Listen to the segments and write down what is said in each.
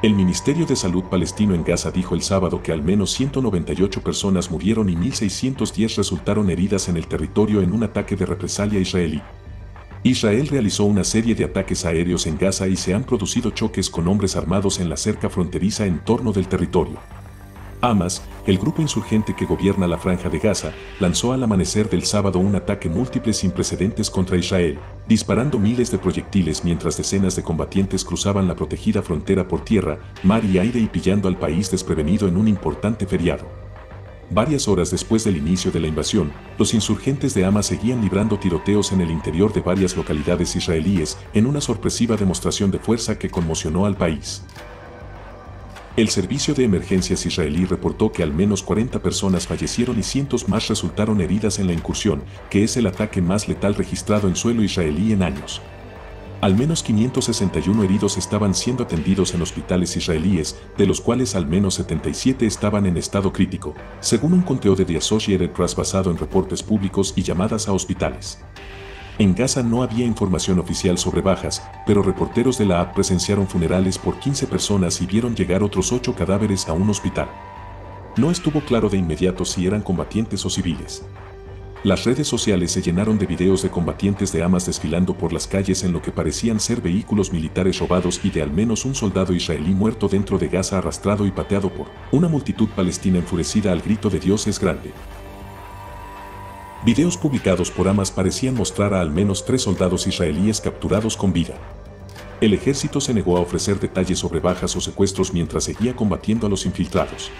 El Ministerio de Salud palestino en Gaza dijo el sábado que al menos 198 personas murieron y 1.610 resultaron heridas en el territorio en un ataque de represalia israelí. Israel realizó una serie de ataques aéreos en Gaza y se han producido choques con hombres armados en la cerca fronteriza en torno del territorio. Hamas, el grupo insurgente que gobierna la Franja de Gaza, lanzó al amanecer del sábado un ataque múltiple sin precedentes contra Israel, disparando miles de proyectiles mientras decenas de combatientes cruzaban la protegida frontera por tierra, mar y aire y pillando al país desprevenido en un importante feriado. Varias horas después del inicio de la invasión, los insurgentes de Hamas seguían librando tiroteos en el interior de varias localidades israelíes en una sorpresiva demostración de fuerza que conmocionó al país. El Servicio de Emergencias israelí reportó que al menos 40 personas fallecieron y cientos más resultaron heridas en la incursión, que es el ataque más letal registrado en suelo israelí en años. Al menos 561 heridos estaban siendo atendidos en hospitales israelíes, de los cuales al menos 77 estaban en estado crítico, según un conteo de The Associated Press basado en reportes públicos y llamadas a hospitales. En Gaza no había información oficial sobre bajas, pero reporteros de la AP presenciaron funerales por 15 personas y vieron llegar otros 8 cadáveres a un hospital. No estuvo claro de inmediato si eran combatientes o civiles. Las redes sociales se llenaron de videos de combatientes de Hamas desfilando por las calles en lo que parecían ser vehículos militares robados y de al menos un soldado israelí muerto dentro de Gaza arrastrado y pateado por una multitud palestina enfurecida al grito de Dios es grande. Videos publicados por Hamas parecían mostrar a al menos 3 soldados israelíes capturados con vida. El ejército se negó a ofrecer detalles sobre bajas o secuestros mientras seguía combatiendo a los infiltrados.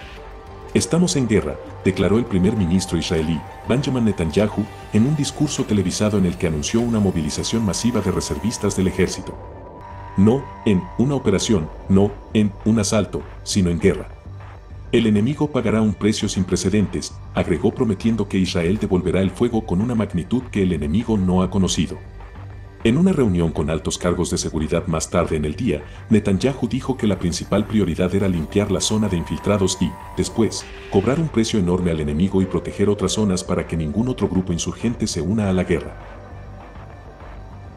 Estamos en guerra, declaró el primer ministro israelí, Benjamin Netanyahu, en un discurso televisado en el que anunció una movilización masiva de reservistas del ejército. No en una operación, no en un asalto, sino en guerra. El enemigo pagará un precio sin precedentes, agregó prometiendo que Israel devolverá el fuego con una magnitud que el enemigo no ha conocido. En una reunión con altos cargos de seguridad más tarde en el día, Netanyahu dijo que la principal prioridad era limpiar la zona de infiltrados y, después, cobrar un precio enorme al enemigo y proteger otras zonas para que ningún otro grupo insurgente se una a la guerra.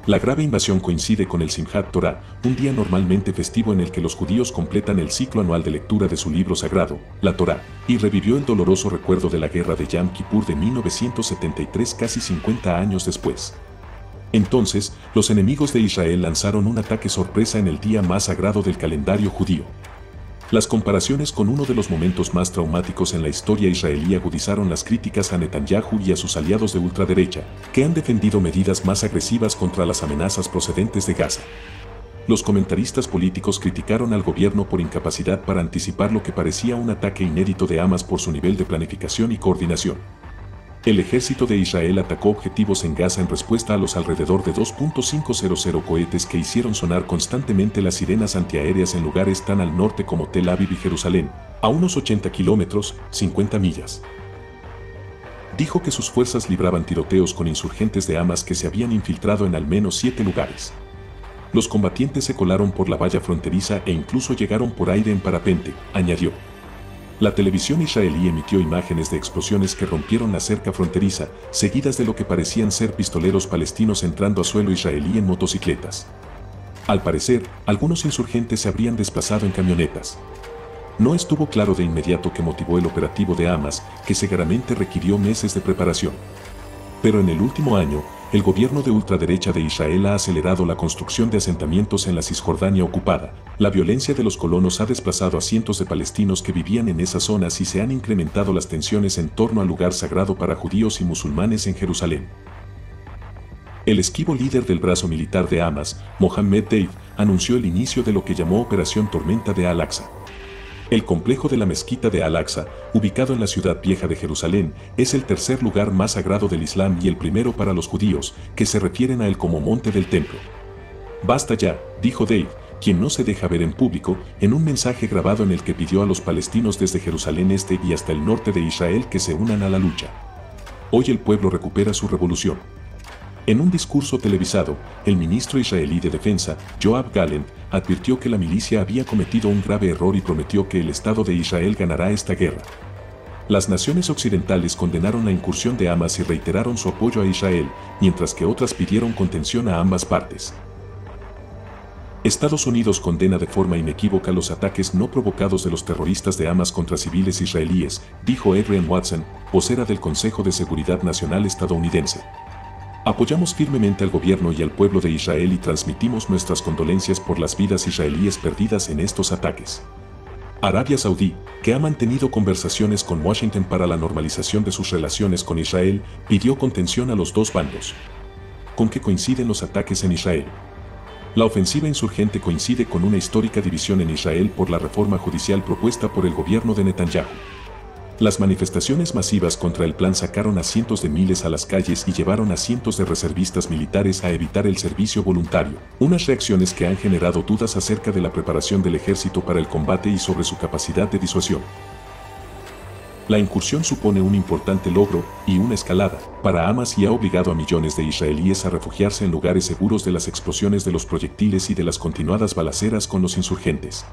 La grave invasión coincide con el Simchat Torah, un día normalmente festivo en el que los judíos completan el ciclo anual de lectura de su libro sagrado, la Torá, y revivió el doloroso recuerdo de la guerra de Yom Kippur de 1973 casi 50 años después. Entonces, los enemigos de Israel lanzaron un ataque sorpresa en el día más sagrado del calendario judío. Las comparaciones con uno de los momentos más traumáticos en la historia israelí agudizaron las críticas a Netanyahu y a sus aliados de ultraderecha, que han defendido medidas más agresivas contra las amenazas procedentes de Gaza. Los comentaristas políticos criticaron al gobierno por incapacidad para anticipar lo que parecía un ataque inédito de Hamas por su nivel de planificación y coordinación. El ejército de Israel atacó objetivos en Gaza en respuesta a los alrededor de 2.500 cohetes que hicieron sonar constantemente las sirenas antiaéreas en lugares tan al norte como Tel Aviv y Jerusalén, a unos 80 kilómetros, 50 millas. Dijo que sus fuerzas libraban tiroteos con insurgentes de Hamas que se habían infiltrado en al menos 7 lugares. Los combatientes se colaron por la valla fronteriza e incluso llegaron por aire en parapente, añadió. La televisión israelí emitió imágenes de explosiones que rompieron la cerca fronteriza, seguidas de lo que parecían ser pistoleros palestinos entrando a suelo israelí en motocicletas. Al parecer, algunos insurgentes se habrían desplazado en camionetas. No estuvo claro de inmediato qué motivó el operativo de Hamas, que seguramente requirió meses de preparación. Pero en el último año, el gobierno de ultraderecha de Israel ha acelerado la construcción de asentamientos en la Cisjordania ocupada. La violencia de los colonos ha desplazado a cientos de palestinos que vivían en esas zonas y se han incrementado las tensiones en torno al lugar sagrado para judíos y musulmanes en Jerusalén. El esquivo líder del brazo militar de Hamas, Mohammed Deif, anunció el inicio de lo que llamó Operación Tormenta de Al-Aqsa. El complejo de la mezquita de Al-Aqsa, ubicado en la ciudad vieja de Jerusalén, es el tercer lugar más sagrado del Islam y el primero para los judíos, que se refieren a él como monte del templo. Basta ya, dijo Dave, quien no se deja ver en público, en un mensaje grabado en el que pidió a los palestinos desde Jerusalén Este y hasta el norte de Israel que se unan a la lucha. Hoy el pueblo recupera su revolución. En un discurso televisado, el ministro israelí de Defensa, Yoav Gallant, advirtió que la milicia había cometido un grave error y prometió que el Estado de Israel ganará esta guerra. Las naciones occidentales condenaron la incursión de Hamas y reiteraron su apoyo a Israel, mientras que otras pidieron contención a ambas partes. Estados Unidos condena de forma inequívoca los ataques no provocados de los terroristas de Hamas contra civiles israelíes, dijo Adrienne Watson, vocera del Consejo de Seguridad Nacional estadounidense. Apoyamos firmemente al gobierno y al pueblo de Israel y transmitimos nuestras condolencias por las vidas israelíes perdidas en estos ataques. Arabia Saudí, que ha mantenido conversaciones con Washington para la normalización de sus relaciones con Israel, pidió contención a los dos bandos. ¿Con qué coinciden los ataques en Israel? La ofensiva insurgente coincide con una histórica división en Israel por la reforma judicial propuesta por el gobierno de Netanyahu. Las manifestaciones masivas contra el plan sacaron a cientos de miles a las calles y llevaron a cientos de reservistas militares a evitar el servicio voluntario, unas reacciones que han generado dudas acerca de la preparación del ejército para el combate y sobre su capacidad de disuasión. La incursión supone un importante logro y una escalada para Hamas y ha obligado a millones de israelíes a refugiarse en lugares seguros de las explosiones de los proyectiles y de las continuadas balaceras con los insurgentes.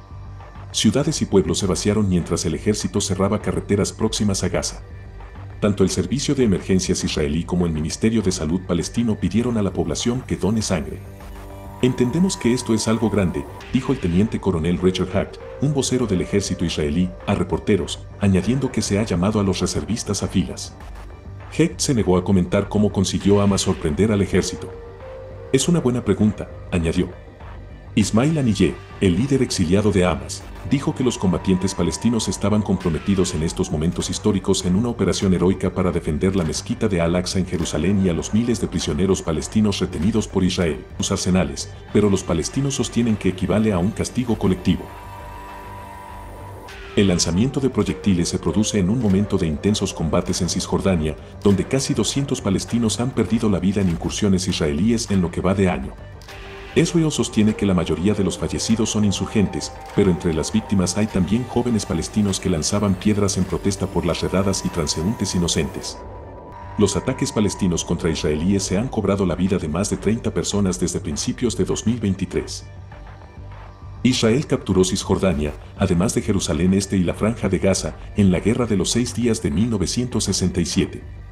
Ciudades y pueblos se vaciaron mientras el ejército cerraba carreteras próximas a Gaza. Tanto el Servicio de Emergencias israelí como el Ministerio de Salud palestino pidieron a la población que done sangre. Entendemos que esto es algo grande, dijo el teniente coronel Richard Hecht, un vocero del ejército israelí, a reporteros, añadiendo que se ha llamado a los reservistas a filas. Hecht se negó a comentar cómo consiguió Hamas sorprender al ejército. Es una buena pregunta, añadió. Ismail Haniyeh, el líder exiliado de Hamas, dijo que los combatientes palestinos estaban comprometidos en estos momentos históricos en una operación heroica para defender la mezquita de Al-Aqsa en Jerusalén y a los miles de prisioneros palestinos retenidos por Israel, sus arsenales, pero los palestinos sostienen que equivale a un castigo colectivo. El lanzamiento de proyectiles se produce en un momento de intensos combates en Cisjordania, donde casi 200 palestinos han perdido la vida en incursiones israelíes en lo que va de año. Israel sostiene que la mayoría de los fallecidos son insurgentes, pero entre las víctimas hay también jóvenes palestinos que lanzaban piedras en protesta por las redadas y transeúntes inocentes. Los ataques palestinos contra israelíes se han cobrado la vida de más de 30 personas desde principios de 2023. Israel capturó Cisjordania, además de Jerusalén Este y la Franja de Gaza, en la Guerra de los 6 días de 1967.